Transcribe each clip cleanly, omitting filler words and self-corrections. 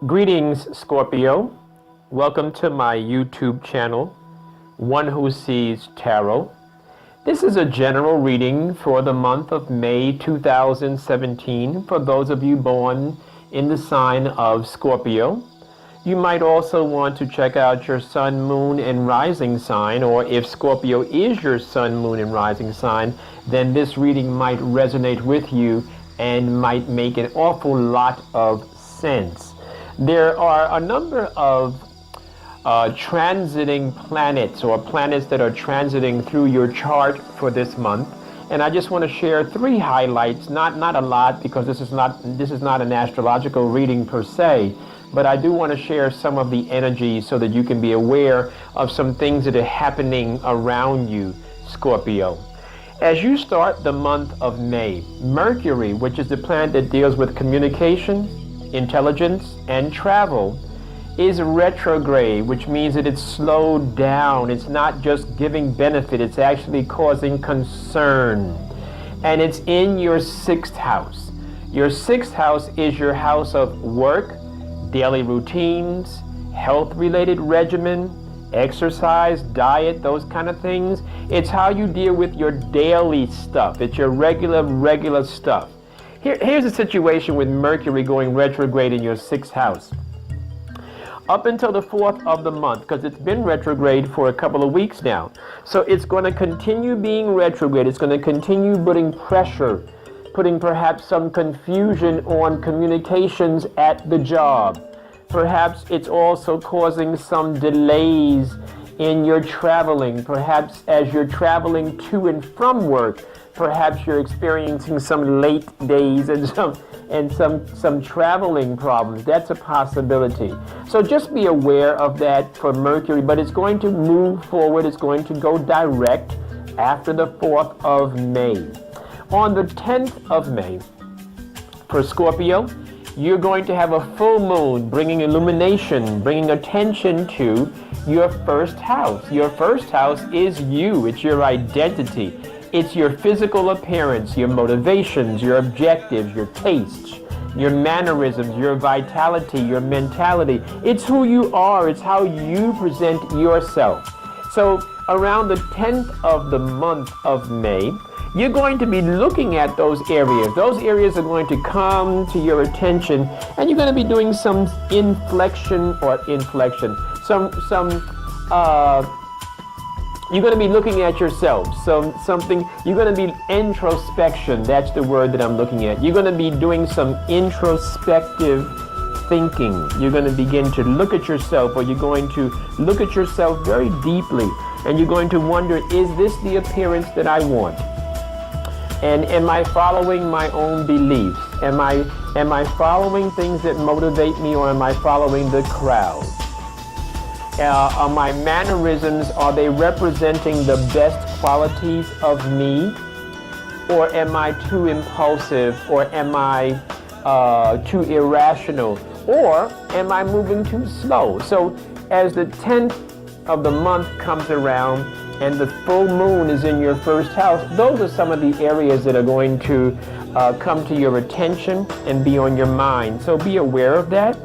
Greetings, Scorpio. Welcome to my YouTube channel, One Who Sees Tarot. This is a general reading for the month of May 2017 for those of you born in the sign of Scorpio. You might also want to check out your sun, moon, and rising sign, or if Scorpio is your sun, moon, and rising sign, then this reading might resonate with you and might make an awful lot of sense. There are a number of transiting planets or planets that are transiting through your chart for this month, and I just want to share three highlights. Not a lot, because this is not an astrological reading per se, but I do want to share some of the energy so that you can be aware of some things that are happening around you, Scorpio. As you start the month of May, Mercury, which is the planet that deals with communication, intelligence, and travel, is retrograde, which means that it's slowed down. It's not just giving benefit, it's actually causing concern. And it's in your sixth house. Your sixth house is your house of work, daily routines, health-related regimen, exercise, diet, those kind of things. It's how you deal with your daily stuff. It's your regular stuff. Here's a situation with Mercury going retrograde in your sixth house. Up until the 4th of the month, because it's been retrograde for a couple of weeks now. So it's going to continue being retrograde. It's going to continue putting pressure, putting perhaps some confusion on communications at the job. Perhaps it's also causing some delays in your traveling. Perhaps as you're traveling to and from work, perhaps you're experiencing some late days and some traveling problems. That's a possibility. So just be aware of that for Mercury, but it's going to move forward. It's going to go direct after the 4th of May. On the 10th of May, for Scorpio, you're going to have a full moon bringing illumination, bringing attention to your first house. Your first house is you. It's your identity. It's your physical appearance, your motivations, your objectives, your tastes, your mannerisms, your vitality, your mentality. It's who you are. It's how you present yourself. So around the 10th of the month of May, you're going to be looking at those areas. Those areas are going to come to your attention, and you're going to be doing some you're going to be looking at yourself. You're going to be introspection. That's the word that I'm looking at. You're going to be doing some introspective thinking. You're going to begin to look at yourself, or you're going to look at yourself very deeply, and you're going to wonder, is this the appearance that I want? And am I following my own beliefs? Am I following things that motivate me, or am I following the crowd? Are my mannerisms, are they representing the best qualities of me? Or am I too impulsive? Or am I too irrational? Or am I moving too slow? So as the 10th of the month comes around and the full moon is in your first house, those are some of the areas that are going to come to your attention and be on your mind. So be aware of that.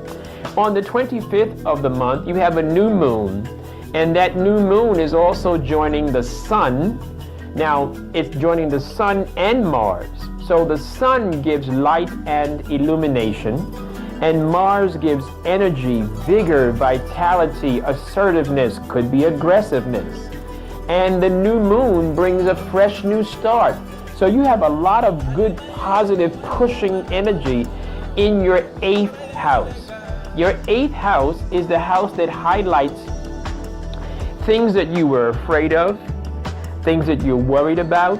On the 25th of the month, you have a new moon, and that new moon is also joining the sun. Now, it's joining the sun and Mars. So the sun gives light and illumination, and Mars gives energy, vigor, vitality, assertiveness, could be aggressiveness. And the new moon brings a fresh new start. So you have a lot of good, positive, pushing energy in your 8th house. Your 8th house is the house that highlights things that you were afraid of, things that you're worried about.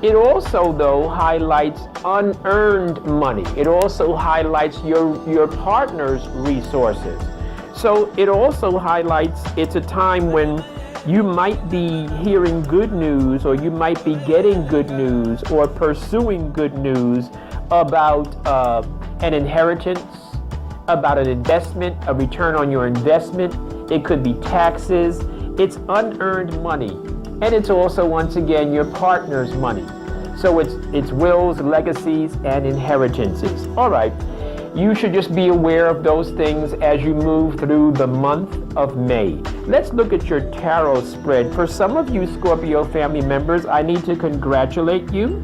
It also, though, highlights unearned money. It also highlights your partner's resources. So it also highlights, it's a time when you might be hearing good news, or you might be getting good news, or pursuing good news about an inheritance, about an investment, a return on your investment. It could be taxes. It's unearned money. And it's also, once again, your partner's money. So it's wills, legacies, and inheritances. All right. You should just be aware of those things as you move through the month of May. Let's look at your tarot spread. For some of you Scorpio family members, I need to congratulate you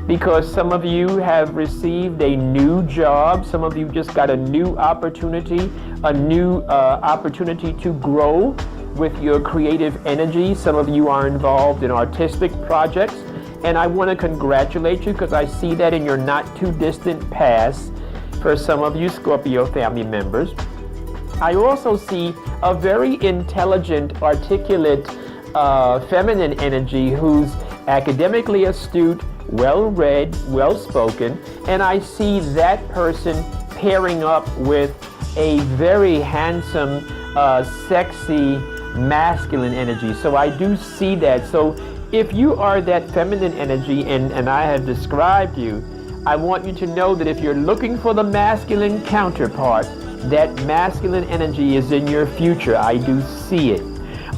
because some of you have received a new job. Some of you just got a new opportunity, opportunity to grow with your creative energy. Some of you are involved in artistic projects, and I want to congratulate you because I see that in your not too distant past. For some of you Scorpio family members, I also see a very intelligent, articulate, feminine energy who's academically astute, well-read, well-spoken, and I see that person pairing up with a very handsome, sexy, masculine energy. So I do see that. So if you are that feminine energy and I have described you, I want you to know that if you're looking for the masculine counterpart, that masculine energy is in your future. I do see it.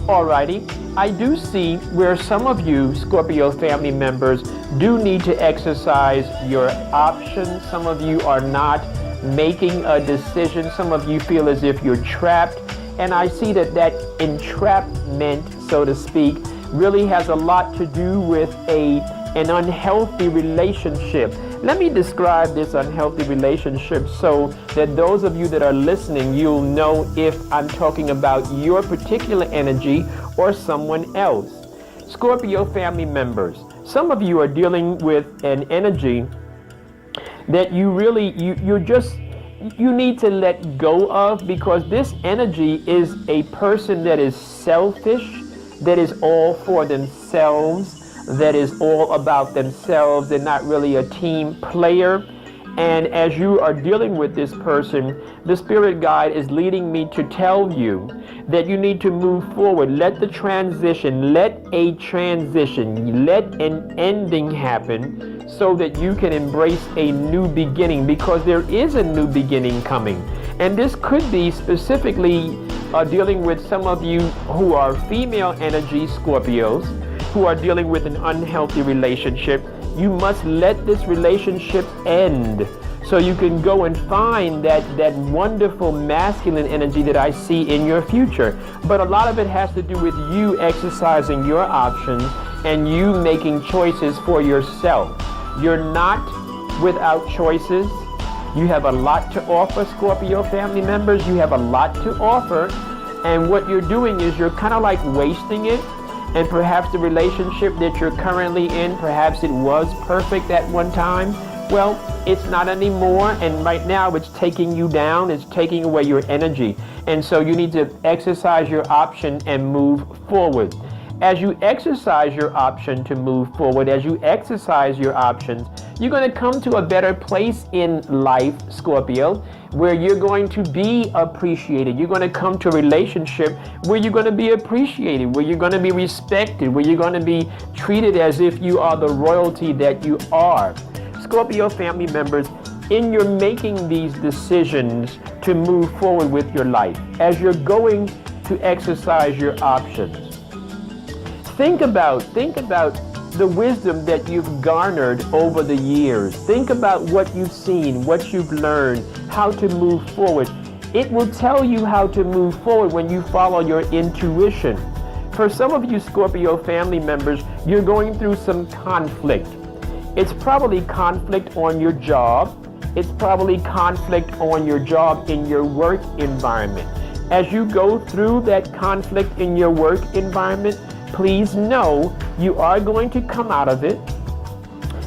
Alrighty, I do see where some of you Scorpio family members do need to exercise your options. Some of you are not making a decision. Some of you feel as if you're trapped. And I see that entrapment, so to speak, really has a lot to do with an unhealthy relationship. Let me describe this unhealthy relationship so that those of you that are listening, you'll know if I'm talking about your particular energy or someone else. Scorpio family members, some of you are dealing with an energy that you need to let go of, because this energy is a person that is selfish, that is all for themselves, that is all about themselves. They're not really a team player. And as you are dealing with this person, the spirit guide is leading me to tell you that you need to move forward. Let an ending happen so that you can embrace a new beginning, because there is a new beginning coming. And this could be specifically dealing with some of you who are female energy Scorpios, who are dealing with an unhealthy relationship. You must let this relationship end so you can go and find that wonderful masculine energy that I see in your future. But a lot of it has to do with you exercising your options and you making choices for yourself. You're not without choices. You have a lot to offer, Scorpio family members. You have a lot to offer. And what you're doing is you're kind of like wasting it. And perhaps the relationship that you're currently in, perhaps it was perfect at one time. Well, it's not anymore. And right now it's taking you down. It's taking away your energy. And so you need to exercise your option and move forward. As you exercise your option to move forward, as you exercise your options, you're going to come to a better place in life, Scorpio, where you're going to be appreciated. You're going to come to a relationship where you're going to be appreciated, where you're going to be respected, where you're going to be treated as if you are the royalty that you are. Scorpio family members, in your making these decisions to move forward with your life, as you're going to exercise your options, Think about the wisdom that you've garnered over the years. Think about what you've seen, what you've learned, how to move forward. It will tell you how to move forward when you follow your intuition. For some of you Scorpio family members, you're going through some conflict. It's probably conflict on your job. It's probably conflict on your job in your work environment. As you go through that conflict in your work environment, please know you are going to come out of it.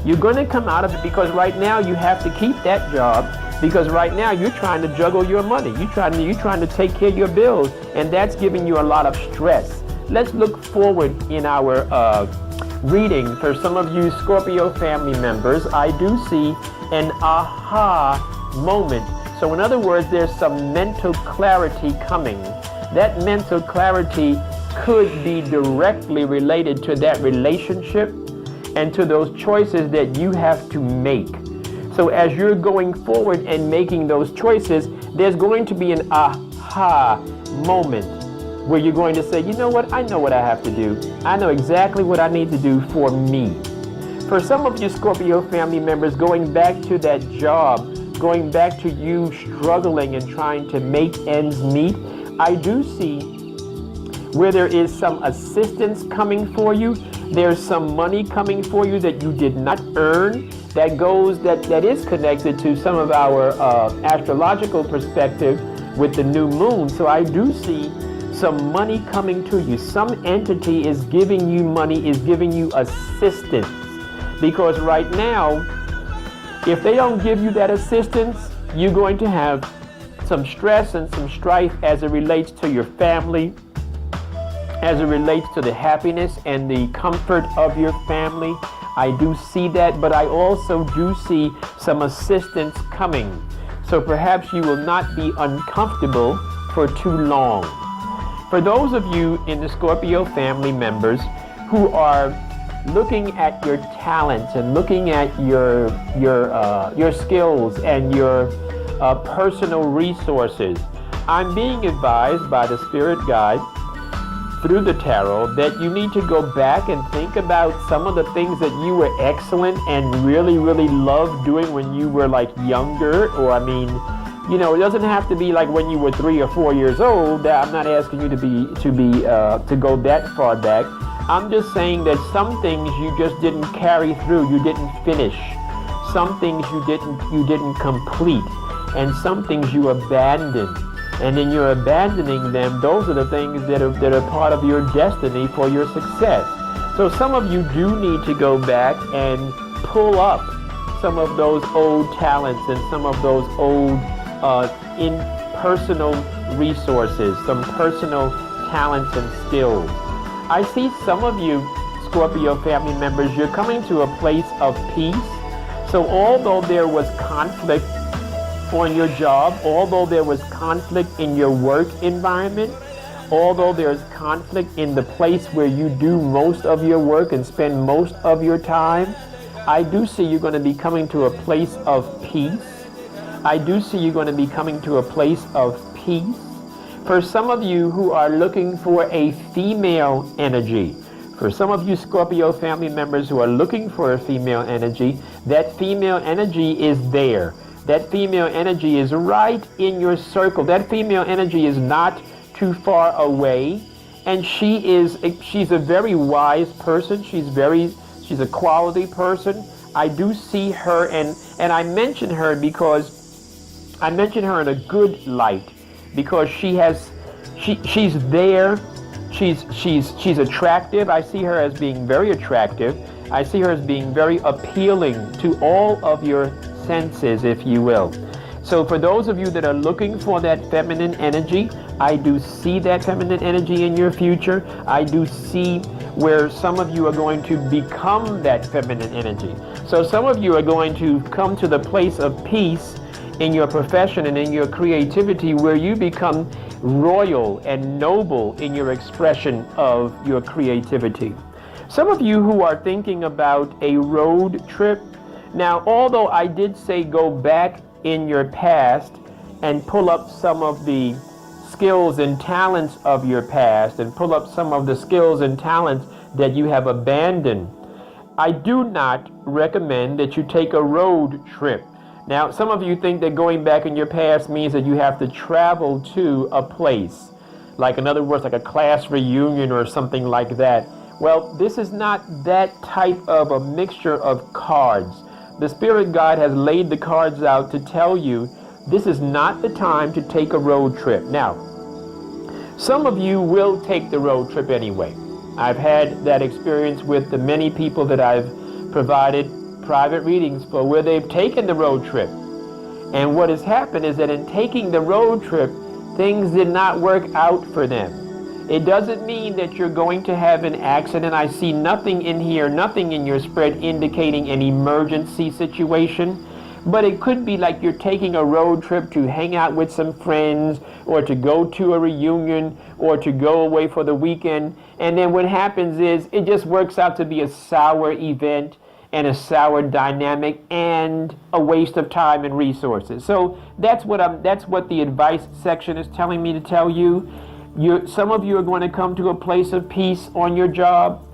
You're going to come out of it because right now you have to keep that job, because right now you're trying to juggle your money. You're trying to take care of your bills, and that's giving you a lot of stress. Let's look forward in our reading. For some of you Scorpio family members, I do see an aha moment. So in other words, there's some mental clarity coming. That mental clarity could be directly related to that relationship and to those choices that you have to make. So as you're going forward and making those choices, there's going to be an aha moment. where you're going to say, you know what, I know what I have to do. I know exactly what I need to do for me. For some of you Scorpio family members, going back to that job, going back to you struggling and trying to make ends meet, I do see where there is some assistance coming for you. There's some money coming for you that you did not earn, that is connected to some of our astrological perspective with the new moon. So I do see some money coming to you. Some entity is giving you money, is giving you assistance. Because right now, if they don't give you that assistance, you're going to have some stress and some strife as it relates to your family, as it relates to the happiness and the comfort of your family. I do see that, but I also do see some assistance coming. So perhaps you will not be uncomfortable for too long. For those of you in the Scorpio family members who are looking at your talents and looking at your skills and your personal resources, I'm being advised by the spirit guide through the tarot that you need to go back and think about some of the things that you were excellent and really, really loved doing when you were like younger. Or I mean, you know, it doesn't have to be like when you were 3 or 4 years old. I'm not asking you to go that far back. I'm just saying that some things you just didn't carry through, you didn't finish. Some things you didn't complete, and some things you abandoned. And in your abandoning them, those are the things that are part of your destiny for your success. So some of you do need to go back and pull up some of those old talents and some of those old personal resources, some personal talents and skills. I see some of you Scorpio family members, you're coming to a place of peace. So although there was conflict on your job, although there was conflict in your work environment, although there's conflict in the place where you do most of your work and spend most of your time, I do see you're going to be coming to a place of peace. I do see you're going to be coming to a place of peace. For some of you who are looking for a female energy, for some of you Scorpio family members who are looking for a female energy, that female energy is there. That female energy is right in your circle. That female energy is not too far away. And she's a very wise person. She's a quality person. I do see her, and I mention her because I mention her in a good light, because she's there. She's attractive. I see her as being very attractive. I see her as being very appealing to all of your senses, if you will. So for those of you that are looking for that feminine energy, I do see that feminine energy in your future. I do see where some of you are going to become that feminine energy. So some of you are going to come to the place of peace in your profession and in your creativity, where you become royal and noble in your expression of your creativity. Some of you who are thinking about a road trip, now although I did say go back in your past and pull up some of the skills and talents of your past and pull up some of the skills and talents that you have abandoned, I do not recommend that you take a road trip. Now, some of you think that going back in your past means that you have to travel to a place, like in other words, like a class reunion or something like that. Well, this is not that type of a mixture of cards. The spirit guide has laid the cards out to tell you this is not the time to take a road trip. Now, some of you will take the road trip anyway. I've had that experience with the many people that I've provided private readings for, where they've taken the road trip. And what has happened is that in taking the road trip, things did not work out for them. It doesn't mean that you're going to have an accident. I see nothing in here, nothing in your spread indicating an emergency situation. But it could be like you're taking a road trip to hang out with some friends, or to go to a reunion, or to go away for the weekend. And then what happens is it just works out to be a sour event and a sour dynamic and a waste of time and resources. So that's what the advice section is telling me to tell you. Some of you are going to come to a place of peace on your job.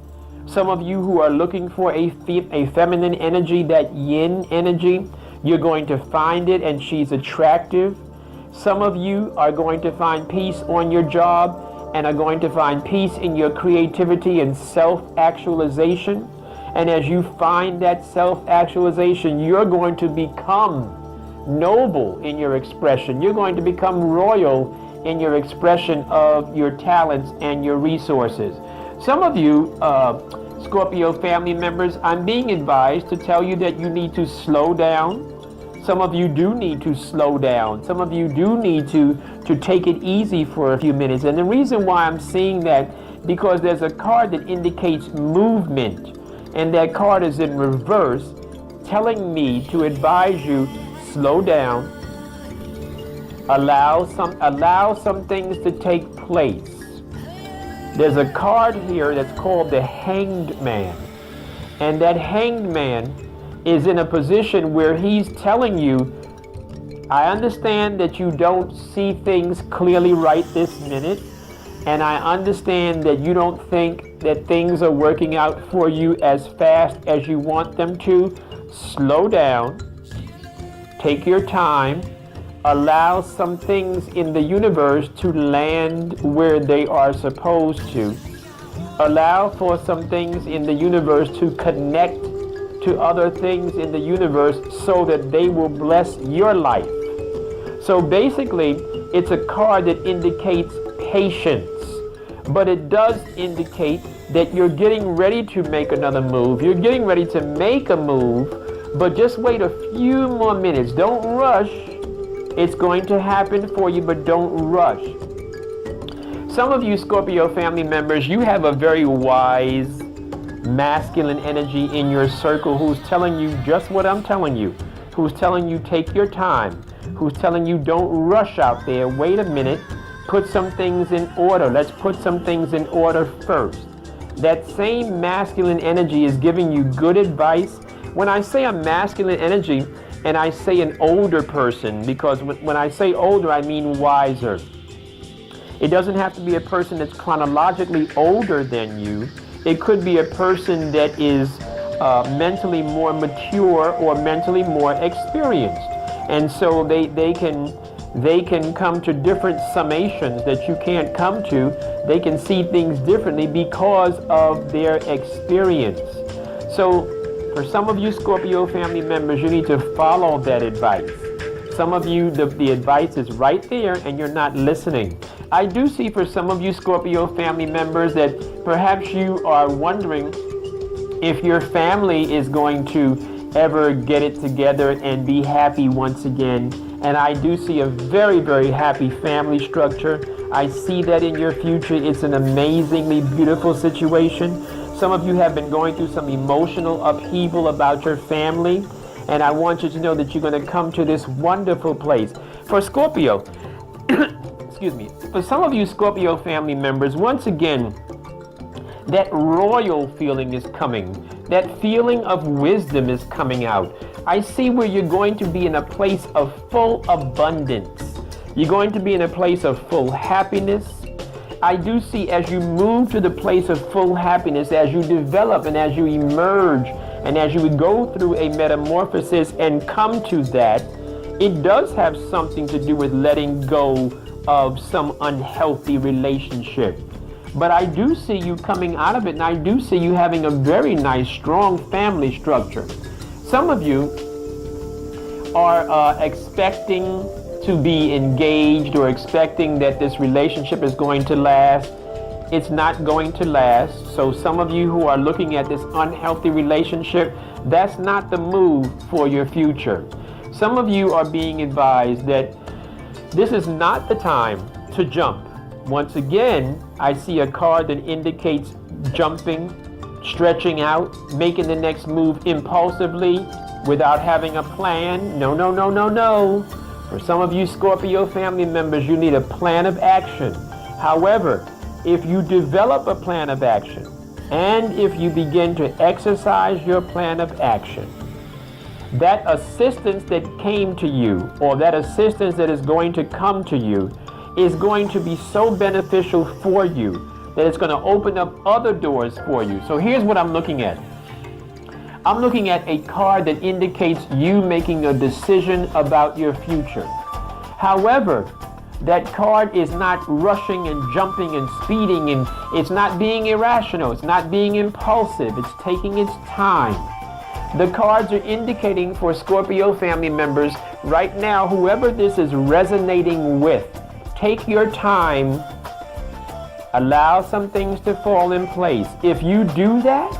Some of you who are looking for a feminine energy, that yin energy, you're going to find it, and she's attractive. Some of you are going to find peace on your job and are going to find peace in your creativity and self-actualization. And as you find that self-actualization, you're going to become noble in your expression. You're going to become royal in your expression of your talents and your resources. Some of you, Scorpio family members, I'm being advised to tell you that you need to slow down. Some of you do need to slow down. Some of you do need to take it easy for a few minutes. And the reason why I'm seeing that, because there's a card that indicates movement, and that card is in reverse, telling me to advise you, slow down, allow some things to take place. There's a card here that's called the Hanged Man, and that Hanged Man is in a position where he's telling you, I understand that you don't see things clearly right this minute, and I understand that you don't think that things are working out for you as fast as you want them to. Slow down, take your time, allow some things in the universe to land where they are supposed to. Allow for some things in the universe to connect to other things in the universe so that they will bless your life. So basically, it's a card that indicates patience, but it does indicate that you're getting ready to make another move. You're getting ready to make a move, but just wait a few more minutes. Don't rush. It's going to happen for you, but don't rush. Some of you Scorpio family members, you have a very wise masculine energy in your circle who's telling you just what I'm telling you, who's telling you take your time, who's telling you don't rush out there, wait a minute, put some things in order. Let's put some things in order first. That same masculine energy is giving you good advice. When I say a masculine energy, and I say an older person, because when I say older, I mean wiser. It doesn't have to be a person that's chronologically older than you. It could be a person that is mentally more mature or mentally more experienced. And so they can come to different summations that you can't come to. They can see things differently because of their experience. So for some of you Scorpio family members, you need to follow that advice. Some of you, the advice is right there and you're not listening. I do see for some of you Scorpio family members that perhaps you are wondering if your family is going to ever get it together and be happy once again. And I do see a very, very happy family structure. I see that in your future. It's an amazingly beautiful situation. Some of you have been going through some emotional upheaval about your family. And I want you to know that you're going to come to this wonderful place. For Scorpio, excuse me, for some of you Scorpio family members, once again, that royal feeling is coming. That feeling of wisdom is coming out. I see where you're going to be in a place of full abundance. You're going to be in a place of full happiness. I do see as you move to the place of full happiness, as you develop and as you emerge, and as you would go through a metamorphosis and come to that, it does have something to do with letting go of some unhealthy relationship. But I do see you coming out of it, and I do see you having a very nice, strong family structure. Some of you are expecting to be engaged or expecting that this relationship is going to last. It's not going to last. So some of you who are looking at this unhealthy relationship, that's not the move for your future. Some of you are being advised that this is not the time to jump. Once again, I see a card that indicates jumping, stretching out, making the next move impulsively without having a plan. No, no, no, no, no. For some of you Scorpio family members, you need a plan of action. However, if you develop a plan of action and if you begin to exercise your plan of action, that assistance that came to you or that assistance that is going to come to you is going to be so beneficial for you that it's going to open up other doors for you. So here's what I'm looking at. I'm looking at a card that indicates you making a decision about your future. However, that card is not rushing and jumping and speeding, and it's not being irrational. It's not being impulsive. It's taking its time. The cards are indicating for Scorpio family members right now, whoever this is resonating with, take your time, allow some things to fall in place. If you do that,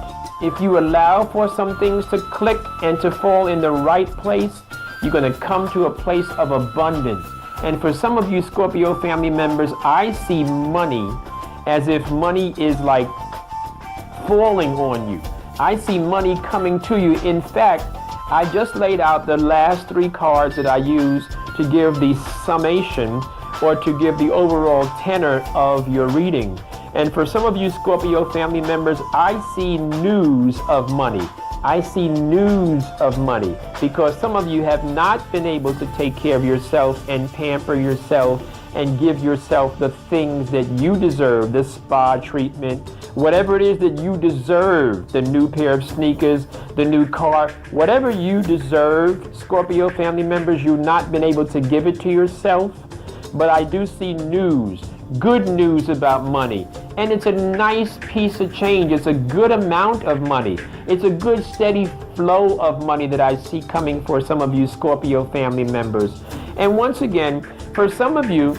if you allow for some things to click and to fall in the right place, you're going to come to a place of abundance. And for some of you Scorpio family members, I see money as if money is like falling on you. I see money coming to you. In fact, I just laid out the last 3 cards that I use to give the summation or to give the overall tenor of your reading. And for some of you Scorpio family members, I see news of money. I see news of money because some of you have not been able to take care of yourself and pamper yourself and give yourself the things that you deserve, the spa treatment, whatever it is that you deserve, the new pair of sneakers, the new car, whatever you deserve, Scorpio family members, you've not been able to give it to yourself. But I do see news, good news about money. And it's a nice piece of change. It's a good amount of money. It's a good steady flow of money that I see coming for some of you Scorpio family members. And once again, for some of you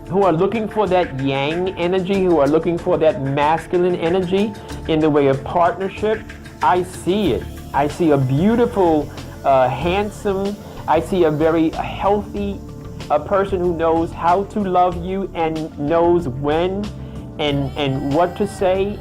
who are looking for that yang energy, who are looking for that masculine energy in the way of partnership, I see it. I see a beautiful, handsome, I see a very healthy person who knows how to love you and knows when and what to say.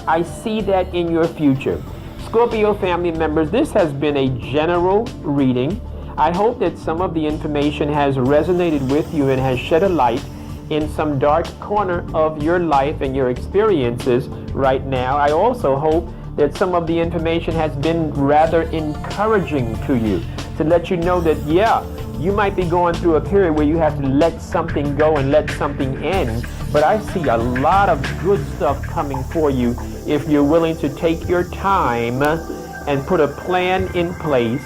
I see that in your future. Scorpio family members, this has been a general reading. I hope that some of the information has resonated with you and has shed a light in some dark corner of your life and your experiences right now. I also hope that some of the information has been rather encouraging to you, to let you know that, yeah, you might be going through a period where you have to let something go and let something end, but I see a lot of good stuff coming for you if you're willing to take your time and put a plan in place,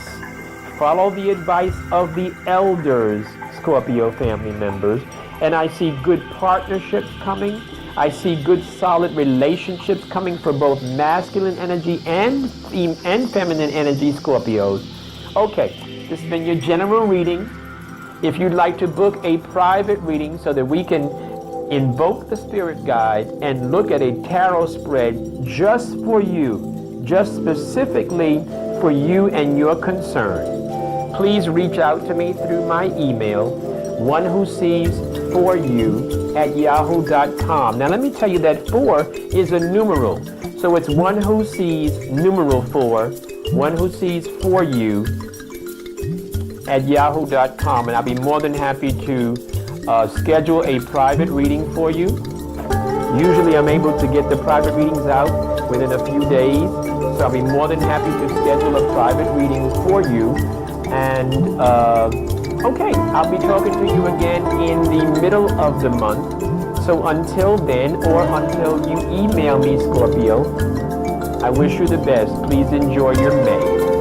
follow the advice of the elders, Scorpio family members, and I see good partnerships coming. I see good solid relationships coming for both masculine energy and feminine energy, Scorpios. Okay. This has been your general reading. If you'd like to book a private reading so that we can invoke the spirit guide and look at a tarot spread just for you, just specifically for you and your concern, please reach out to me through my email, onewhosees4you@yahoo.com. Now let me tell you that 4 is a numeral. So it's one who sees numeral 4, one who sees 4you @yahoo.com, and I'll be more than happy to schedule a private reading for you. Usually I'm able to get the private readings out within a few days, so I'll be more than happy to schedule a private reading for you. And okay, I'll be talking to you again in the middle of the month. So until then, or until you email me, Scorpio, I wish you the best. Please enjoy your May.